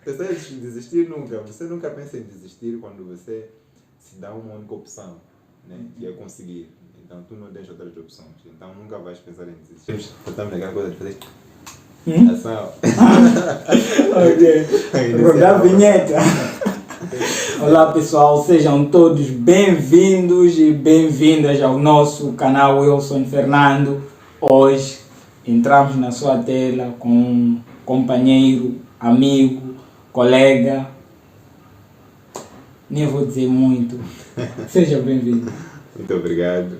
Pensar em desistir nunca. Você nunca pensa em desistir quando você se dá uma única opção, né? Que é conseguir. Então tu não tens outras opções. Então nunca vais pensar em desistir. Estamos naquela coisa de fazer ação. Ok. Rodar a vinheta. Olá pessoal, sejam todos bem-vindos e bem-vindas ao nosso canal Wilson Fernando. Hoje entramos na sua tela com um companheiro, amigo, colega. Nem vou dizer muito. Seja bem-vindo. Muito obrigado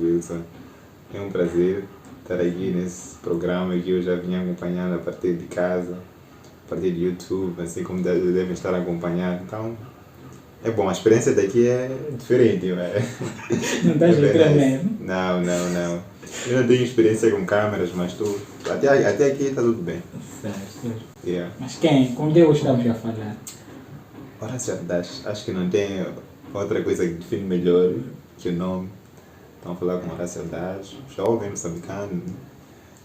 Wilson. É um prazer estar aqui nesse programa que eu já vinha acompanhando a partir de casa, a partir do YouTube, assim como devem estar acompanhando. Então, é bom, a experiência daqui é diferente, né? Não estás a crer mesmo? Não. Eu não tenho experiência com câmeras, mas até aqui está tudo bem. Certo. Yeah. Mas com quem estamos a falar? Horácio Ardaz, acho que não tem outra coisa que define melhor que o nome. Estão a falar com Horácio Ardaz, jovem moçambicano,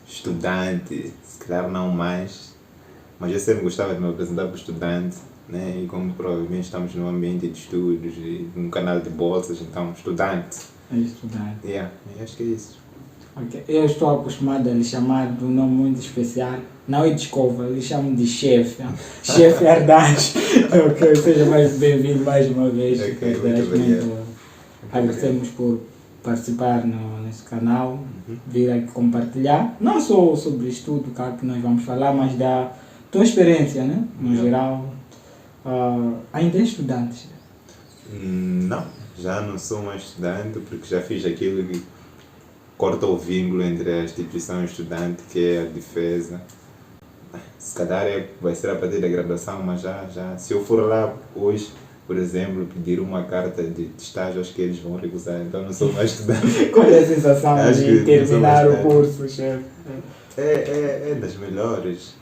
estudante, se calhar não mais, mas eu sempre gostava de me apresentar para estudante, né? E como provavelmente estamos num ambiente de estudos, e num canal de bolsas, então estudante. É estudante. Yeah, acho que é isso. Okay. Eu estou acostumado a lhe chamar de um nome muito especial. Não é de escova, lhe chamo de chefe. Chefe Ardaz. Ok, seja mais bem-vindo mais uma vez. Okay, Ardaz, muito agradecemos por participar nesse canal, vir aqui compartilhar, não só sobre estudo que nós vamos falar, mas da tua experiência, né? No geral. Ainda é estudante? Não, já não sou mais estudante porque já fiz aquilo que corta o vínculo entre a instituição e o estudante, que é a defesa. Se calhar vai ser a partir da graduação, mas já se eu for lá hoje, por exemplo, pedir uma carta de estágio, acho que eles vão recusar, então não sou mais estudante. Qual é a sensação de terminar o curso, chefe? É das melhores.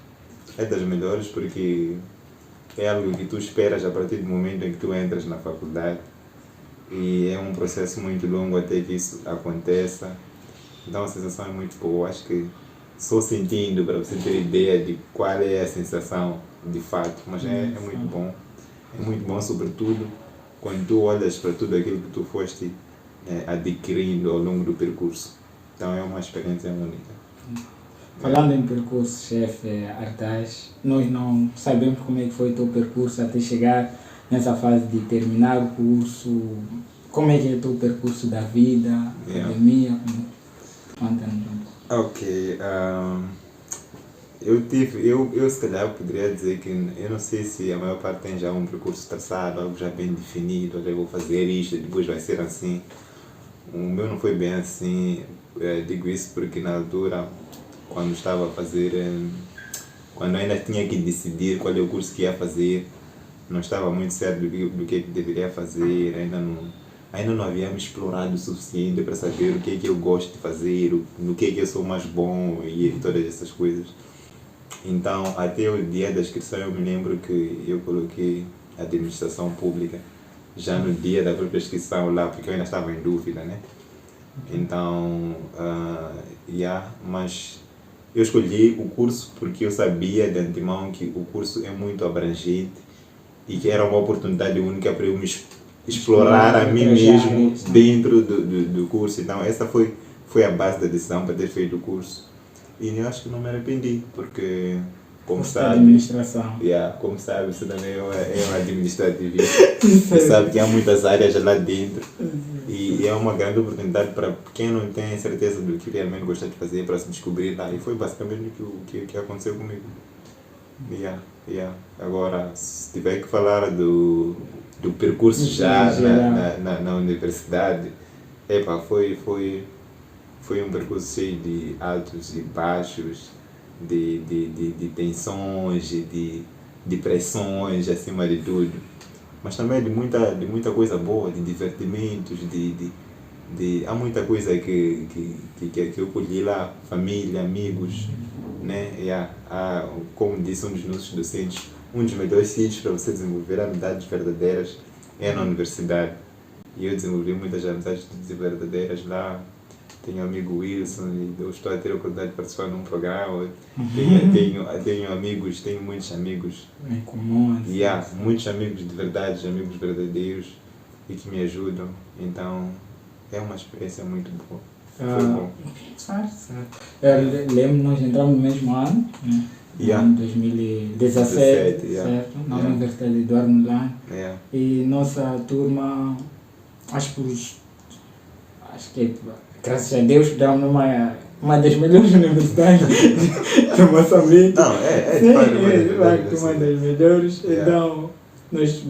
É das melhores porque é algo que tu esperas a partir do momento em que tu entras na faculdade. E é um processo muito longo até que isso aconteça. Então a sensação é muito boa. Acho que só sentindo para você ter ideia de qual é a sensação de fato. Mas é muito bom. É muito bom, sobretudo, quando tu olhas para tudo aquilo que tu foste adquirindo ao longo do percurso. Então é uma experiência única. Falando em percurso, chefe Ardaz, nós não sabemos como é que foi o teu percurso até chegar nessa fase de terminar o curso. Como é que é o teu percurso da vida, academia? Ok. Eu se calhar poderia dizer que eu não sei se a maior parte tem já um percurso traçado, algo já bem definido, olha, eu vou fazer isto, depois vai ser assim. O meu não foi bem assim, digo isso porque na altura, quando estava a fazer, quando ainda tinha que decidir qual é o curso que ia fazer, não estava muito certo do que deveria fazer, ainda não havíamos explorado o suficiente para saber o que é que eu gosto de fazer, no que é que eu sou mais bom e todas essas coisas. Então, até o dia da inscrição eu me lembro que eu coloquei administração pública já no dia da própria inscrição lá, porque eu ainda estava em dúvida, né? Então, mas eu escolhi o curso porque eu sabia de antemão que o curso é muito abrangente e que era uma oportunidade única para eu me explorar a mim mesmo dentro do curso. Então, essa foi a base da decisão para ter feito o curso. E eu acho que não me arrependi, porque, como sabe, você também é um administrativista, você sabe que há muitas áreas lá dentro e é uma grande oportunidade para quem não tem certeza do que realmente gosta de fazer para se descobrir lá. E foi basicamente o que aconteceu comigo. Agora, se tiver que falar do percurso já na universidade, foi um percurso cheio de altos e baixos, de tensões, de pressões acima de tudo, mas também de muita coisa boa, de divertimentos, há muita coisa que eu colhi lá, família, amigos, né? Como disse um dos nossos docentes, um dos melhores sítios para você desenvolver amizades verdadeiras é na universidade. E eu desenvolvi muitas amizades verdadeiras lá. tenho o amigo Wilson, e eu estou a ter a oportunidade de participar num programa. Tenho amigos, tenho muitos amigos. Em comum. Assim. Muitos amigos de verdade, amigos verdadeiros e que me ajudam. Então, é uma experiência muito boa. Foi bom. Certo. Eu lembro, nós entramos no mesmo ano, né? No ano 2017, certo? Na Universidade de Eduardo Mondlane. E nossa turma, acho que, graças a Deus, estudamos numa das melhores universidades de Moçambique. Não, de facto, uma das melhores. Então, nós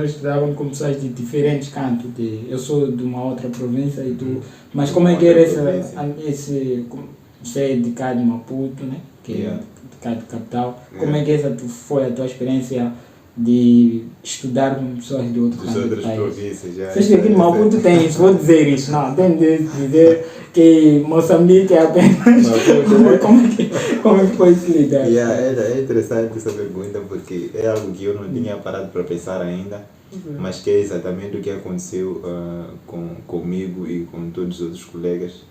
estudávamos com pessoas de diferentes cantos. Eu sou de uma outra província e tu. Mas como é que era você é de cá de Maputo, né? Que é de cá de capital. Como é que foi a tua experiência de estudar com pessoas de outro canto do país? Vocês aqui de Maputo têm isso, vou dizer isso. Não, tem de dizer que Moçambique é apenas. Como é que foi se lidar? É interessante essa pergunta porque é algo que eu não tinha parado para pensar ainda, mas que é exatamente o que aconteceu comigo e com todos os outros colegas.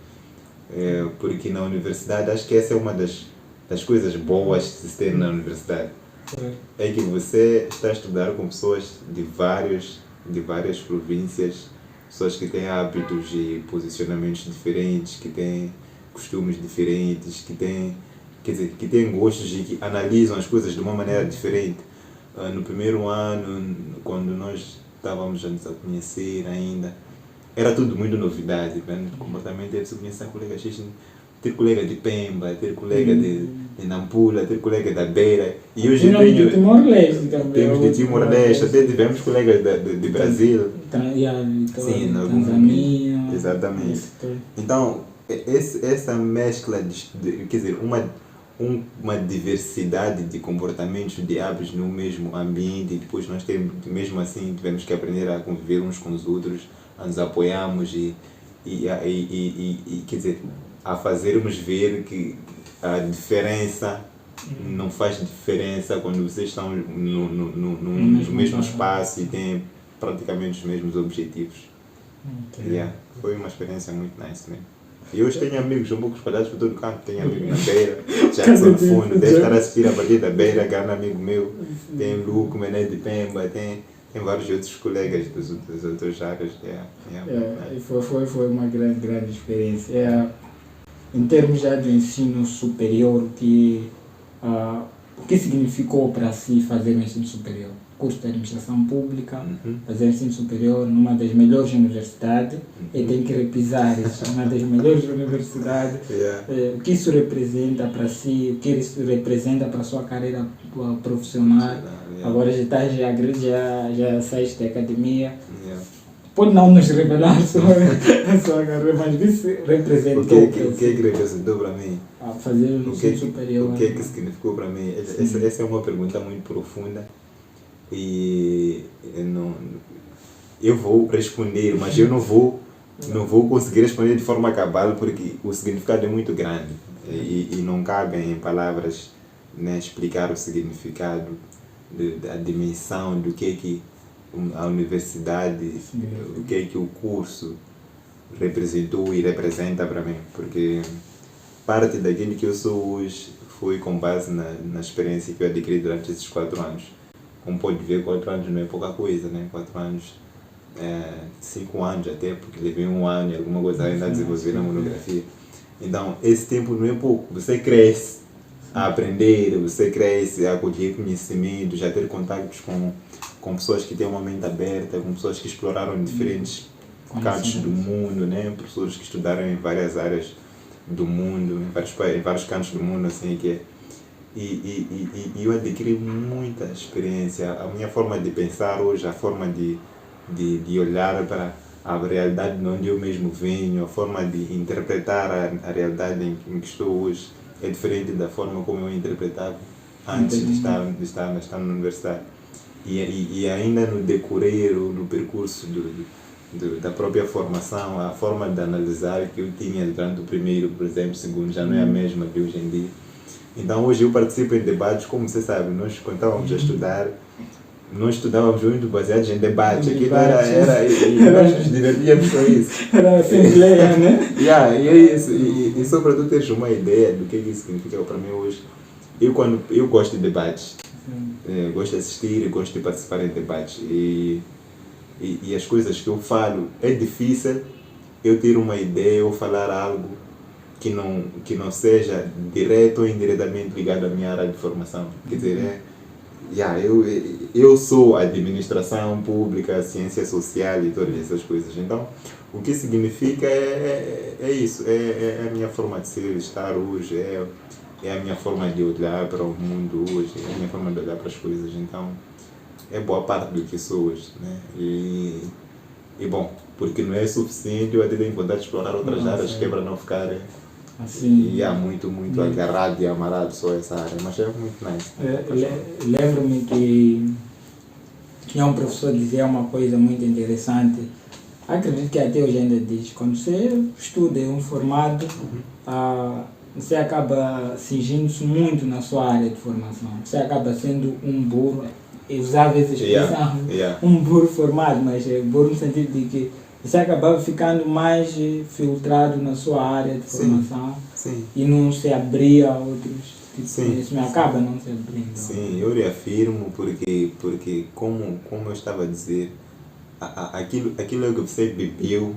Porque na universidade, acho que essa é uma das coisas boas que se tem na universidade. É que você está a estudar com pessoas de várias províncias, pessoas que têm hábitos e posicionamentos diferentes, que têm costumes diferentes, que têm gostos e que analisam as coisas de uma maneira diferente. No primeiro ano, quando nós estávamos a nos conhecer ainda, era tudo muito novidade, né? O comportamento de você conhecer colegas, ter colega de Pemba, ter colega de Nampula, ter colega da Beira. E hoje temos de Timor-Leste também. Temos de Timor-Leste, até tivemos colegas de Brasil. Sim, Tanzânia. Exatamente. Então, essa mescla quer dizer, uma diversidade de comportamentos, de hábitos no mesmo ambiente, e depois nós mesmo assim tivemos que aprender a conviver uns com os outros, a nos apoiarmos e quer dizer, a fazermos ver que a diferença não faz diferença quando vocês estão no mesmo espaço e têm praticamente os mesmos objetivos. Foi uma experiência muito nice mesmo. E hoje tenho amigos um pouco espalhados por todo canto. Tenho amigos na Beira, Jackson Fundo, deve estar a assistir a partir da Beira, grande amigo meu. Tem Luco, Mené de Pemba, tem vários outros colegas das outras áreas. Foi uma grande experiência. Em termos já do ensino superior, o que significou para si fazer o ensino superior? Curso de administração pública, fazer ensino superior numa das melhores universidades, e tem que repisar isso, uma das melhores universidades. O que isso representa para si, o que isso representa para a sua carreira profissional? Agora já saíste da academia. Pode não nos revelar a sua carreira, mas isso representa o que representou para mim? Fazer o ensino superior. O que significou para mim? Essa é uma pergunta muito profunda e eu vou responder, mas eu não vou conseguir responder de forma cabal porque o significado é muito grande e não cabe em palavras, né, explicar o significado da dimensão do que a universidade, o que o curso representou e representa para mim, porque parte daquilo que eu sou hoje foi com base na experiência que eu adquiri durante esses 4 anos. Como pode ver, 4 anos não é pouca coisa, né? 4 anos, 5 anos até, porque levei 1 ano e alguma coisa ainda a desenvolver na monografia. Então, esse tempo não é pouco. Você cresce a aprender, você cresce a colher conhecimentos, a ter contactos com pessoas que têm uma mente aberta, com pessoas que exploraram diferentes cantos do mundo, né? Pessoas que estudaram em várias áreas do mundo, em vários cantos do mundo, assim, que é. E eu adquiri muita experiência. A minha forma de pensar hoje, a forma de olhar para a realidade de onde eu mesmo venho, a forma de interpretar a realidade em que estou hoje é diferente da forma como eu interpretava antes de estar na universidade. E ainda no decorrer, no percurso da própria formação, a forma de analisar que eu tinha durante o primeiro, por exemplo, segundo, já não é a mesma de hoje em dia. Então hoje eu participo em debates, como você sabe, nós quando estávamos a estudar, nós estudávamos muito baseados em debate. Aquilo Debate. e nós nos divertíamos com isso. Era assembleia, né? E é isso. E só para tu teres uma ideia do que isso significa para mim hoje, eu gosto de debates. Gosto de assistir e gosto de participar em debates. E as coisas que eu falo, é difícil eu ter uma ideia ou falar algo que não seja direto ou indiretamente ligado à minha área de formação. Quer dizer, eu sou administração pública, ciência social e todas essas coisas. Então, o que significa é isso, é a minha forma de ser, estar hoje, é a minha forma de olhar para o mundo hoje, é a minha forma de olhar para as coisas. Então, é boa parte do que sou hoje, né? E bom, porque não é suficiente, eu até tenho vontade de explorar outras áreas que é para não ficar assim, muito agarrado e amarrado só a essa área, mas é muito nice. Lembro-me que tinha um professor que dizia uma coisa muito interessante, acredito que até hoje ainda diz, quando você estuda em um formado, você acaba cingindo-se muito na sua área de formação, você acaba sendo um burro, eu usava essa expressão, um burro formado, mas é burro no sentido de que você acabava ficando mais filtrado na sua área de formação. Sim. E não se abria a outros tipos Sim. de conhecimento. Acaba não se abrindo. Sim, eu reafirmo porque como eu estava a dizer, aquilo é que você viveu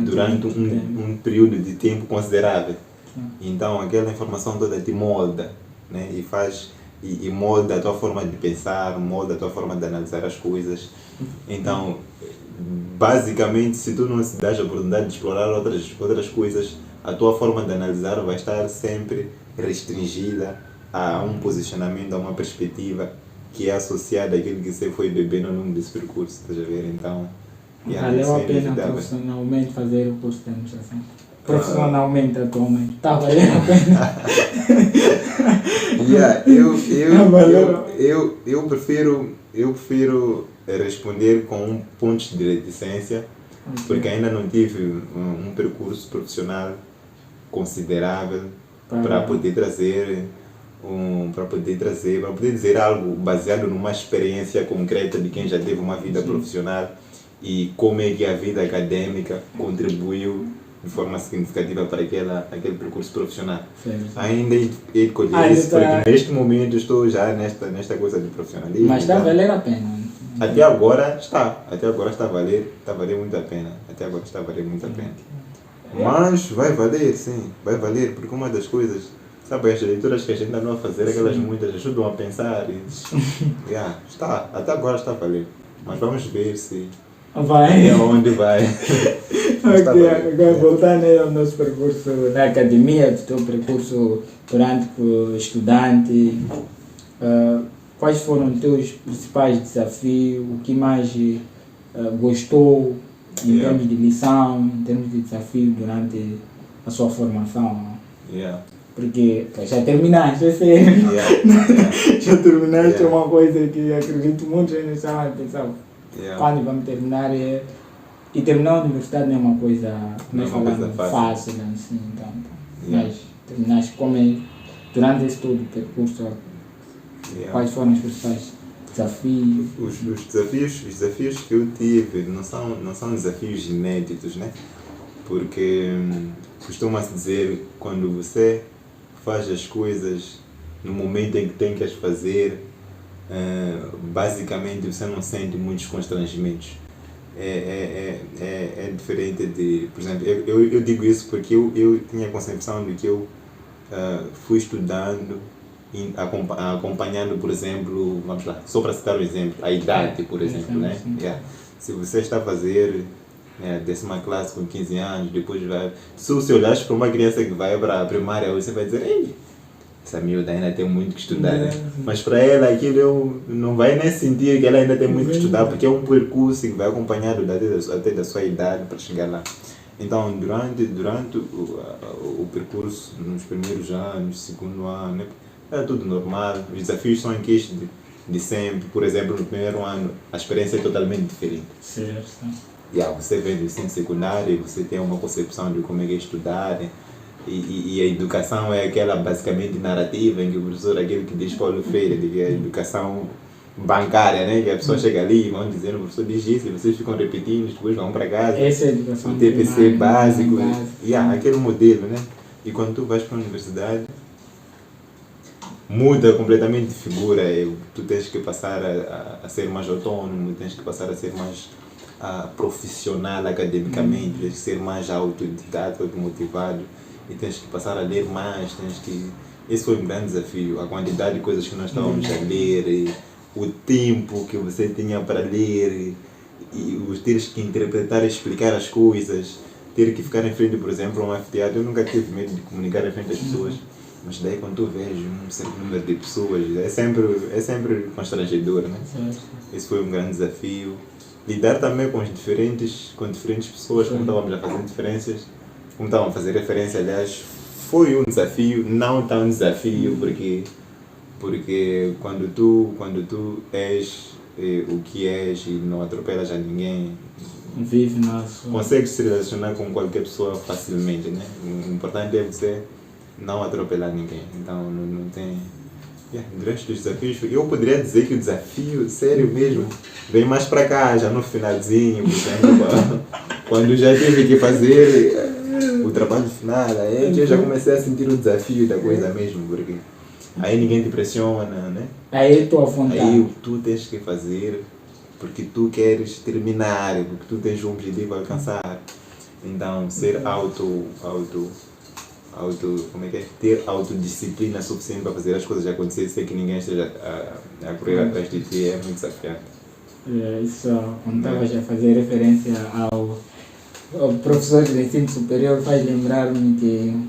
durante um período de tempo considerável. Sim. Então aquela informação toda te molda, né? E faz e molda a tua forma de pensar, molda a tua forma de analisar as coisas. Então, basicamente, se tu não se dás a oportunidade de explorar outras coisas, a tua forma de analisar vai estar sempre restringida a um posicionamento, a uma perspectiva que é associada àquilo que você foi bebendo ao longo desse percurso, estás a ver? Então, valeu a pena profissionalmente fazer o curso de administração? Profissionalmente, atualmente. Está valendo a pena? Eu prefiro responder com pontos de reticência, porque ainda não tive um percurso profissional considerável para poder dizer algo baseado numa experiência concreta de quem já teve uma vida profissional e como é que a vida acadêmica contribuiu de forma significativa para aquele percurso profissional. Sim. Ainda é colher isso, porque neste momento estou já nesta coisa de profissionalismo. Mas está a valer a pena. Até agora está a valer muito a pena. Até agora está a valer muito a pena. Mas vai valer, sim, vai valer, porque uma das coisas, sabe, as leituras que a gente anda a fazer, aquelas muitas ajudam a pensar e até agora está a valer. Mas vamos ver se vai. Onde vai. Agora voltando ao nosso percurso na academia, do teu percurso durante o estudante, quais foram os teus principais desafios, o que mais gostou em termos de lição, em termos de desafio durante a sua formação? Porque já terminaste, eu sei. Já terminaste, é uma coisa que acredito muitos ainda estavam a pensar. Quando vamos terminar, e terminar a universidade não é uma coisa, fácil assim, então. Mas terminaste durante esse todo o percurso, quais foram os principais desafios? Os desafios que eu tive não são desafios inéditos, né? Porque costuma-se dizer, quando você faz as coisas no momento em que tem que as fazer, basicamente você não sente muitos constrangimentos. É diferente de, por exemplo, eu digo isso porque eu tinha a concepção de que eu fui estudando, acompanhando, por exemplo, vamos lá, só para citar um exemplo, a idade, por exemplo, né? Se você está a fazer 10ª classe com 15 anos, depois vai... Se você olhares para uma criança que vai para a primária, você vai dizer, ei, essa miúda ainda tem muito que estudar, né? Mas para ela aquilo não vai nem sentir que ela ainda tem muito que estudar, porque é um percurso que vai acompanhado até da sua idade para chegar lá. Então, durante o percurso, nos primeiros anos, segundo ano, né, era tudo normal. Os desafios são aqueles de sempre. Por exemplo, no primeiro ano, a experiência é totalmente diferente. Certo. Você vem do ensino secundário, você tem uma concepção de como é que é estudar, né? E a educação é aquela basicamente narrativa em que o professor é aquele que diz Paulo Freire, de que a educação bancária, né? Que a pessoa chega ali e vão dizendo, o professor diz isso, e vocês ficam repetindo, depois vão para casa. Essa é a educação O TPC básico, básica. aquele modelo, né? E quando tu vais para a universidade, muda completamente de figura. Tu tens que passar a ser mais autônomo, tens que passar a ser mais profissional academicamente, tens que ser mais autodidata, automotivado, e tens que passar a ler mais, Esse foi um grande desafio, a quantidade de coisas que nós estávamos a ler, e o tempo que você tinha para ler, e os teres que interpretar e explicar as coisas, ter que ficar em frente, por exemplo, a um anfiteatro. Eu nunca tive medo de comunicar em frente às pessoas, mas daí quando tu vês um certo número de pessoas, é sempre constrangedor, né? Esse foi um grande desafio. Lidar também com diferentes pessoas, como estávamos a fazer diferenças, como estavam a fazer referência, aliás, foi um desafio, não tão desafio, porque quando tu és o que és e não atropelas a ninguém, vive nosso. Consegues se relacionar com qualquer pessoa facilmente, né? O importante é você não atropelar ninguém. Então não tem. Durante os desafios, eu poderia dizer que o desafio, sério mesmo, vem mais para cá, já no finalzinho, por exemplo, quando já tive que fazer o trabalho final, aí eu já comecei a sentir o desafio da coisa mesmo, porque aí ninguém te pressiona, né? Aí tu à vontade. Aí tu tens que fazer porque tu queres terminar, porque tu tens um objetivo a alcançar. Então, ser como é que é? Ter autodisciplina suficiente para fazer as coisas acontecer sem que ninguém esteja a correr atrás de ti é muito desafiante. Isso, quando estavas a fazer referência ao professor de ensino superior, faz lembrar-me que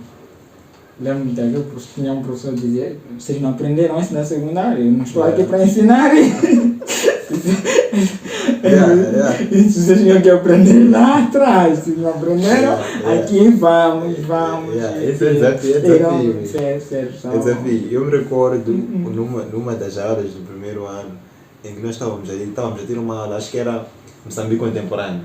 lembro-me daquele professor, tinha um professor que dizia: vocês não aprenderam isso na secundária, eu não estou aqui para ensinar. Isso vocês tinham que aprender lá atrás, se não aprenderam, aqui vamos. Esse é desafio. É desafio. Eu me recordo numa das aulas do primeiro ano, em que nós estávamos a ter uma aula, acho que era Moçambique Contemporâneo.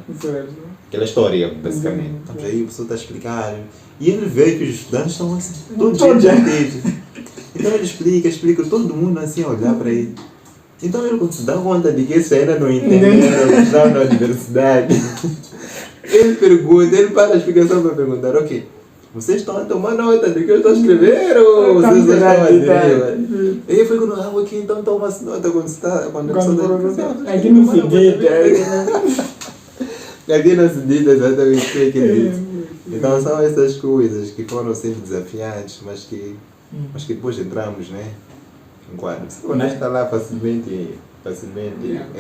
Aquela história, basicamente. Estamos aí, o professor está a explicar, e ele vê que os estudantes estão assim, todos entendidos. Então ele explica, todo mundo assim a olhar para ele. Então ele, quando se dá conta de que esse ainda não entenderam que estão na universidade, ele para a explicação para perguntar: ok, vocês estão a tomar nota do que eu estou a escrever ou vocês estão a fazer? E aí foi quando, ok, então toma-se nota quando a pessoa está aqui não se dita. Aqui não se dita exatamente o que é que diz. Então são essas coisas que foram sempre desafiantes, mas que depois entramos, né? Quando está lá facilmente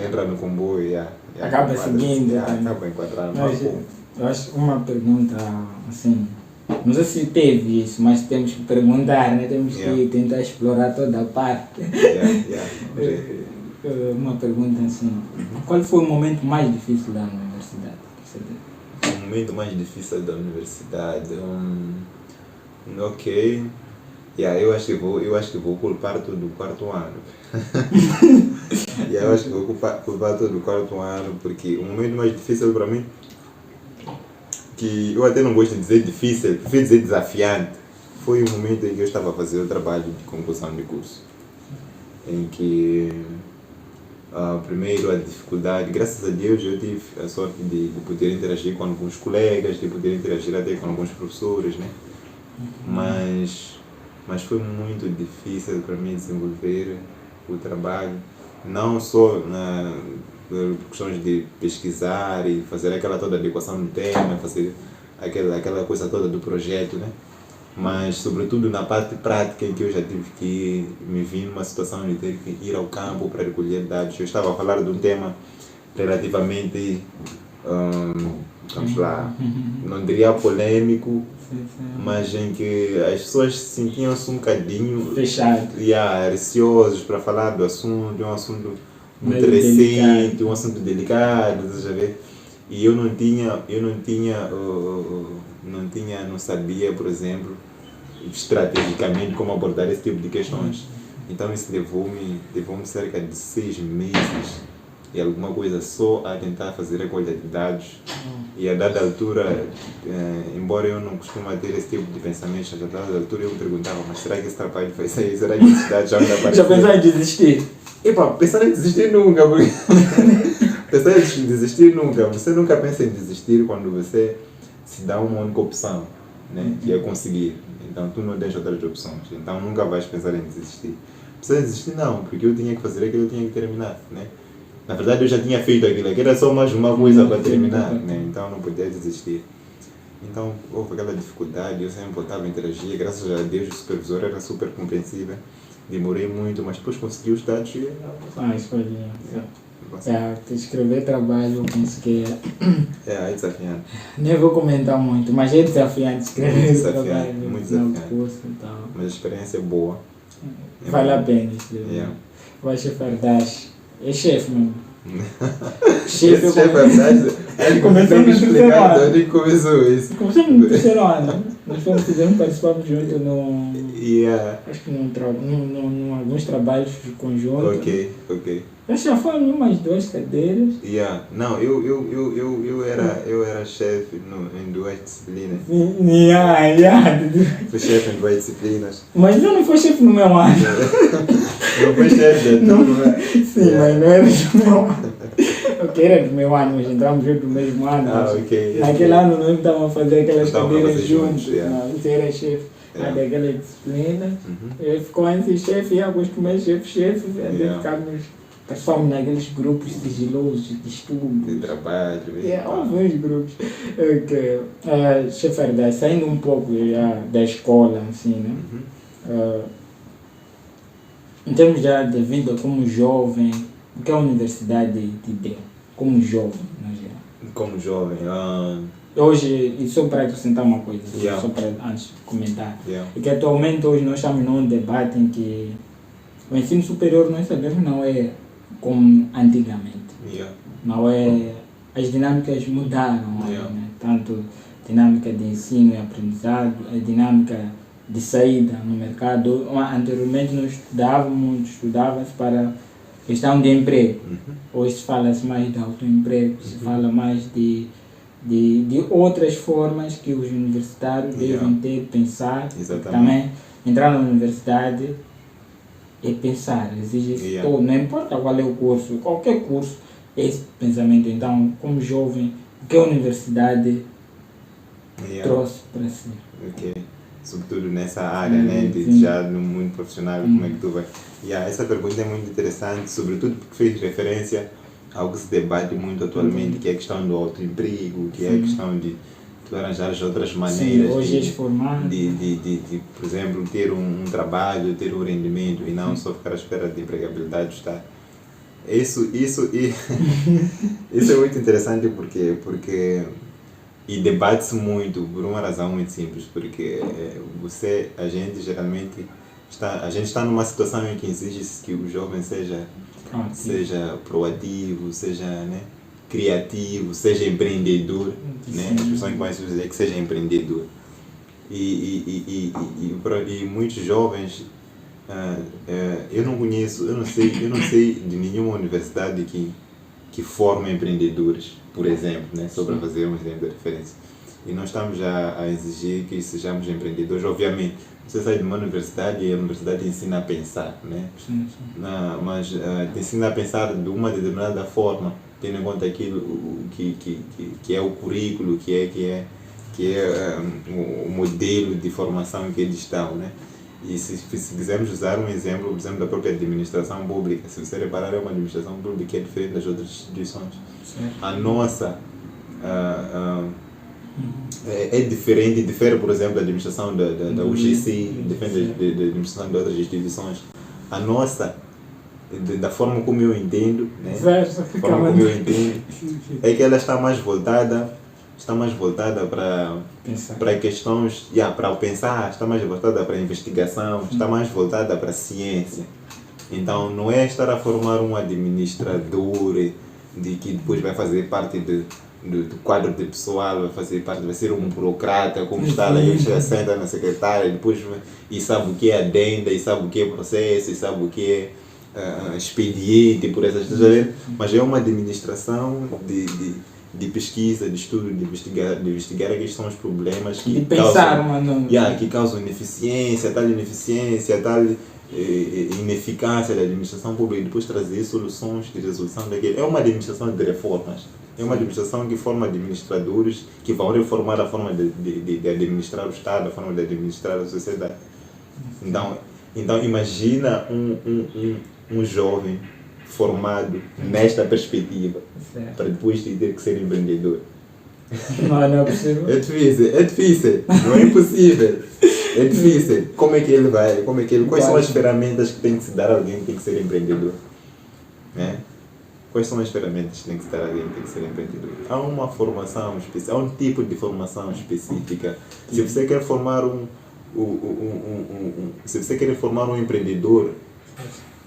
entra no comboio e acaba seguindo. Acaba enquadrando. Eu acho uma pergunta assim, não sei se teve isso, mas temos que perguntar, né? Temos que tentar explorar toda a parte. Uma pergunta assim, qual foi o momento mais difícil da universidade? O momento mais difícil da universidade? Ok. Eu acho que vou culpar todo o quarto ano. Eu acho que vou culpar todo o quarto ano, porque o momento mais difícil para mim, que eu até não gosto de dizer difícil, prefiro dizer desafiante, foi o momento em que eu estava a fazer o trabalho de conclusão de curso. Em que, primeiro, a dificuldade, graças a Deus eu tive a sorte de poder interagir com alguns colegas, de poder interagir até com alguns professores, né? Mas foi muito difícil para mim desenvolver o trabalho, não só na questões de pesquisar e fazer aquela toda adequação do tema, fazer aquela coisa toda do projeto, né? Mas sobretudo na parte prática, em que eu já tive que me vi numa situação de ter que ir ao campo para recolher dados. Eu estava a falar de um tema relativamente, vamos lá, não diria polêmico, mas em que as pessoas sentiam-se um bocadinho fechados, receosos para falar do assunto, um assunto muito recente, um assunto delicado, já vê? E eu não sabia, por exemplo, estrategicamente como abordar esse tipo de questões. Então isso levou-me cerca de 6 meses e alguma coisa só a tentar fazer recolha de dados. E a dada altura, embora eu não costumo ter esse tipo de pensamentos, a dada altura eu me perguntava, mas será que esse trabalho vai sair? Será que esses dados já vão aparecer? Já pensar em desistir? Epá, pensar em desistir nunca, porque pensar em desistir nunca. Você nunca pensa em desistir quando você se dá uma única opção, né? Que é conseguir. Então tu não tens outras opções. Então nunca vais pensar em desistir. Precisa desistir não, porque eu tinha que fazer aquilo, eu tinha que terminar, né? Na verdade eu já tinha feito aquilo, que era só mais uma coisa para terminar, né? Então não podia desistir. Então houve aquela dificuldade, eu sempre voltava a interagir, graças a Deus o supervisor era super compreensível. Demorei muito, mas depois consegui os dados e... Isso foi escrever trabalho, eu penso que é desafiante. Nem vou comentar muito, mas é desafiante escrever trabalho muito desafiante. Curso, então. Mas a experiência é boa. Vale a pena escrever. Vai chefe Ardash. É chefe mesmo. Chefe Ardash. Começou no terceiro ano. Onde começou isso? Começamos no terceiro ano. Nós participamos junto no... Acho que num alguns trabalhos conjuntos. Ok. Acho que já foram umas 2 cadeiras. Não, eu era chefe em 2 disciplinas. Fui chefe em 2 disciplinas. Mas eu não fui chefe no meu ano. Não foi chefe da turma. Sim, mas não era do meu ano. Ok, era do meu ano, mas entramos junto no mesmo ano. Ok. Naquele ano nós estávamos a fazer aquelas cadeiras juntos. Não, você era chefe daquela disciplina. Eu ficou antes chefe, e alguns primeiros chefe, participamos naqueles grupos sigilosos de estudo. De trabalho. Alguns grupos. Chefe Ardash, saindo um pouco já da escola, assim, né? Em termos de vida como jovem, o que a universidade te deu? Como jovem, no geral? Como jovem? Hoje, e só para acrescentar uma coisa, só para antes de comentar, é que atualmente hoje nós estamos num debate em que o ensino superior nós sabemos não é como antigamente. Não é, as dinâmicas mudaram, né? Tanto a dinâmica de ensino e aprendizado, a dinâmica de saída no mercado. Anteriormente nós estudava-se para questão de emprego. Hoje se fala-se mais de autoemprego, se fala mais de outras formas que os universitários devem ter, pensar. Também entrar na universidade é pensar, exige não importa qual é o curso, qualquer curso, é esse pensamento. Então, como jovem, o que a universidade trouxe para si? Sobretudo nessa área, né, já no mundo profissional, como é que tu vai? Essa pergunta é muito interessante, sobretudo porque fez referência ao que se debate muito atualmente, que é a questão do autoemprego, que é a questão de tu arranjar outras maneiras de, por exemplo, ter um trabalho, ter um rendimento e não só ficar à espera de empregabilidade. Isso é muito interessante porque e debate-se muito por uma razão muito simples, porque a gente geralmente está numa situação em que exige-se que o jovem seja proativo, seja criativo, seja empreendedor, né? As pessoas que mais se dizer que seja empreendedor. E muitos jovens, eu não sei de nenhuma universidade que forma empreendedores, por exemplo, né? Só para fazer um exemplo de referência. E nós estamos a exigir que sejamos empreendedores. Obviamente, você sai de uma universidade e a universidade te ensina a pensar, né? Mas te ensina a pensar de uma determinada forma, tendo em conta aquilo que é o currículo, que é o modelo de formação que eles estão, né? E se quisermos usar um exemplo, por exemplo, da própria administração pública, se você reparar, é uma administração pública que é diferente das outras instituições. A nossa é diferente, difere, por exemplo, da administração da UGC, diferente da administração de outras instituições. A nossa, da forma como eu entendo, né? É que ela está mais voltada para questões, para pensar, está mais voltada para investigação, está mais voltada para ciência. Então não é estar a formar um administrador de que depois vai fazer parte do quadro de pessoal, vai ser um burocrata, como está lá, senta na secretária, depois e sabe o que é adenda, e sabe o que é processo, e sabe o que expediente por essas coisas, mas é uma administração de pesquisa, de estudo, de investigar aqueles são os problemas que De pensar, causam, mano. que causam ineficiência, tal ineficácia da administração pública e depois trazer soluções de resolução daquele. É uma administração de reformas. É uma administração que forma administradores que vão reformar a forma de administrar o Estado, a forma de administrar a sociedade. Então imagina um jovem formado nesta perspectiva para depois ter que ser empreendedor. Não é possível. É difícil, não é impossível. É difícil. Como é que ele vai? Quais são as ferramentas que tem que se dar a alguém que tem que ser empreendedor? Né? Quais são as ferramentas que tem que se dar a alguém que tem que ser empreendedor? Há uma formação específica, há um tipo de formação específica. Se você quer formar se você quer formar um empreendedor,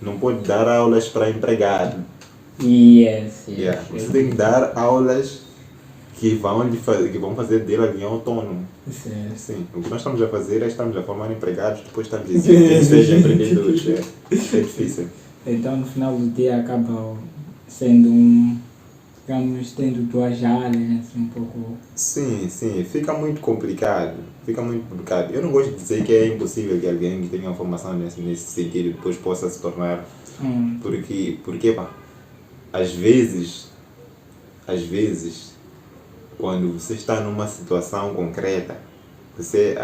não pode dar aulas para empregado. Yes. Você tem que dar aulas que vão fazer dele alguém autônomo. Sim. O que nós estamos a fazer é estamos a formar empregados, depois estamos a dizer que eles sejam empreendedores. É difícil. Então, no final do dia, acaba sendo digamos, tendo duas áreas, assim, um pouco... Sim, fica muito complicado. Eu não gosto de dizer que é impossível que alguém que tenha uma formação nesse sentido depois possa se tornar... Porque pá, às vezes, quando você está numa situação concreta, você,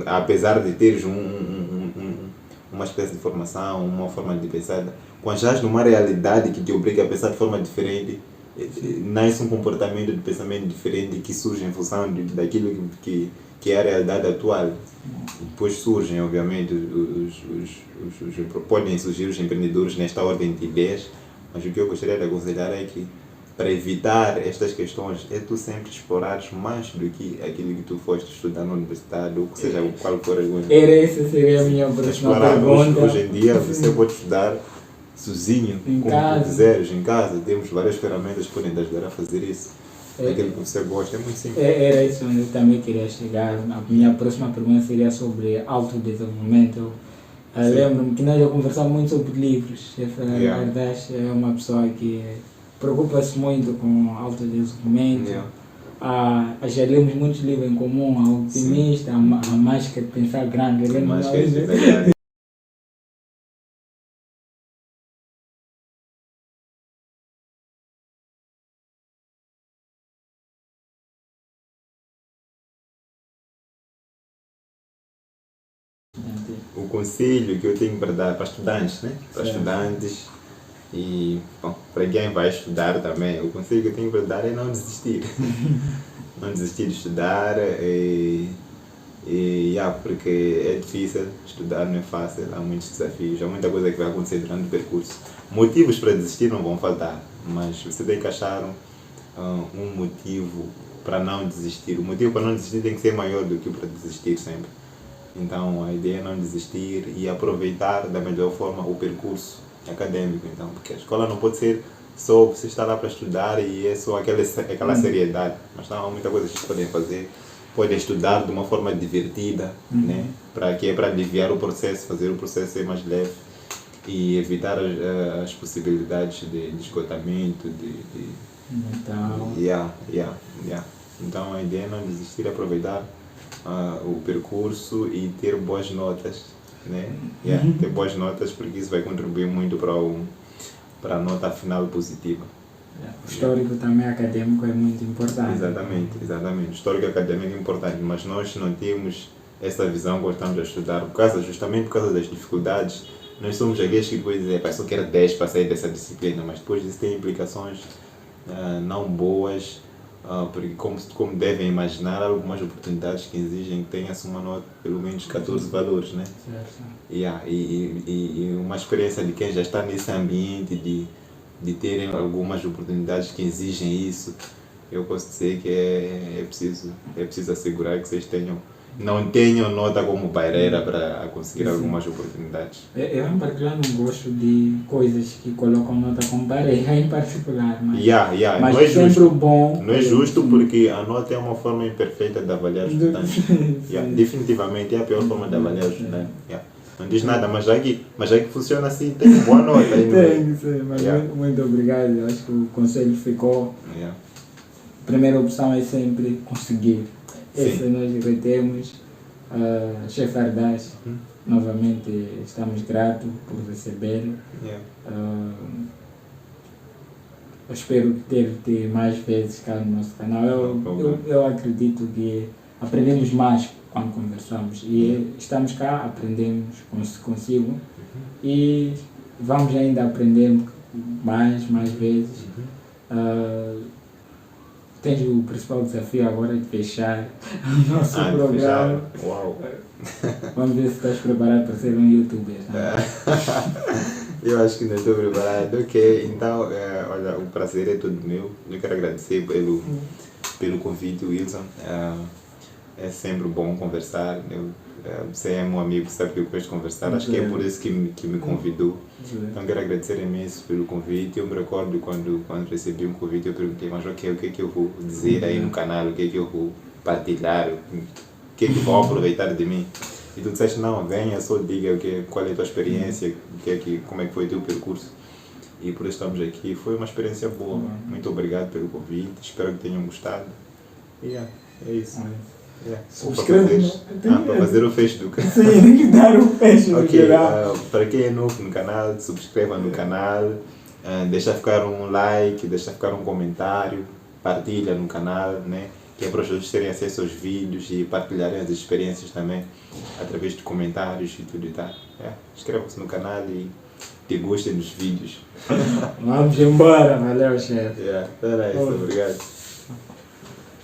apesar de teres uma espécie de formação, uma forma de pensar, quando estás numa realidade que te obriga a pensar de forma diferente, nasce um comportamento de pensamento diferente que surge em função daquilo que é a realidade atual. Depois surgem, obviamente, podem surgir os empreendedores nesta ordem de ideias, mas o que eu gostaria de aconselhar é que, para evitar estas questões, é tu sempre explorares mais do que aquilo que tu foste estudar na universidade, ou seja, qual for a coisa. Essa seria a minha próxima pergunta. Hoje em dia você pode estudar sozinho, como tu quiseres, em casa. Temos várias ferramentas que podem te ajudar a fazer isso. Aquilo que você gosta, é muito simples. Era isso onde eu também queria chegar. A minha próxima pergunta seria sobre autodesenvolvimento. Lembro-me que nós já conversamos muito sobre livros. A Ardash é uma pessoa que preocupa-se muito com autodesenvolvimento. Já lemos muitos livros em comum, A Optimista, a Mágica de Pensar Grande. O conselho que eu tenho para dar para estudantes, né? Para estudantes e, bom, para quem vai estudar também, o conselho que eu tenho para dar é não desistir. Não desistir de estudar, porque é difícil, estudar não é fácil, há muitos desafios, há muita coisa que vai acontecer durante o percurso. Motivos para desistir não vão faltar, mas você tem que achar um motivo para não desistir. O motivo para não desistir tem que ser maior do que o para desistir sempre. Então a ideia é não desistir e aproveitar da melhor forma o percurso acadêmico. Então, porque a escola não pode ser só você estar lá para estudar e é só aquela seriedade. Mas há muita coisa que vocês podem fazer. Podem estudar de uma forma divertida, né? Para aliviar o processo, fazer o processo ser mais leve e evitar as possibilidades de esgotamento. Então a ideia é não desistir, aproveitar o percurso e ter boas notas, né? Ter boas notas, porque isso vai contribuir muito para a nota final positiva. O histórico também acadêmico é muito importante. Exatamente. O histórico acadêmico é importante, mas nós não temos essa visão quando estamos a estudar, justamente por causa das dificuldades. Nós somos aqueles que depois dizem, só quero 10 para sair dessa disciplina, mas depois isso tem implicações não boas, porque como devem imaginar, há algumas oportunidades que exigem que tenha-se uma nota pelo menos 14 valores, né? E uma experiência de quem já está nesse ambiente de terem algumas oportunidades que exigem isso, eu posso dizer que é preciso assegurar que vocês não tenham nota como barreira para conseguir algumas oportunidades. Eu em particular não gosto de coisas que colocam nota como barreira em particular, mas não é sempre justo. Bom. Não é justo porque a nota é uma forma imperfeita de avaliar os estudantes. Definitivamente é a pior forma de avaliar os estudantes. Não diz nada, mas já que funciona assim, tem uma boa nota aí. Tem, sim, mas Yeah. muito obrigado. Eu acho que o conselho ficou. Yeah. A primeira opção é sempre conseguir. Sim. Essa nós retemos. Chefe Ardas, novamente estamos gratos por receber. Yeah. Eu espero ter mais vezes cá no nosso canal. Eu acredito que aprendemos mais quando conversamos e estamos cá, aprendemos consigo e vamos ainda aprender mais vezes. Tens o principal desafio agora de fechar o nosso programa. Uau! Vamos ver se estás preparado para ser um youtuber. Eu acho que não estou preparado. Ok, então, olha, o prazer é todo meu. Eu quero agradecer pelo convite, Wilson. É sempre bom conversar. Você é meu amigo, sabe que eu gosto de conversar. Acho que é por isso que me convidou. Então, quero agradecer imenso pelo convite. Eu me recordo quando recebi um convite, eu perguntei, mas ok, o que é que eu vou dizer aí no canal? O que é que eu vou partilhar? O que é que vão aproveitar de mim? E tu disseste, não, venha, só diga qual é a tua experiência, como é que foi o teu percurso. E por isso estamos aqui. Foi uma experiência boa. Muito obrigado pelo convite. Espero que tenham gostado. E é isso. Para fazer o fecho do canal. Sim, tem que dar o fecho no geral. Para quem é novo no canal, subscreva no canal, deixa ficar um like, deixa ficar um comentário, partilha no canal, né? Que é para os outros terem acesso aos vídeos e partilharem as experiências também através de comentários e tudo e tal. Inscreva-se no canal e que gostem dos vídeos. Vamos embora, valeu, chefe. Era isso, obrigado.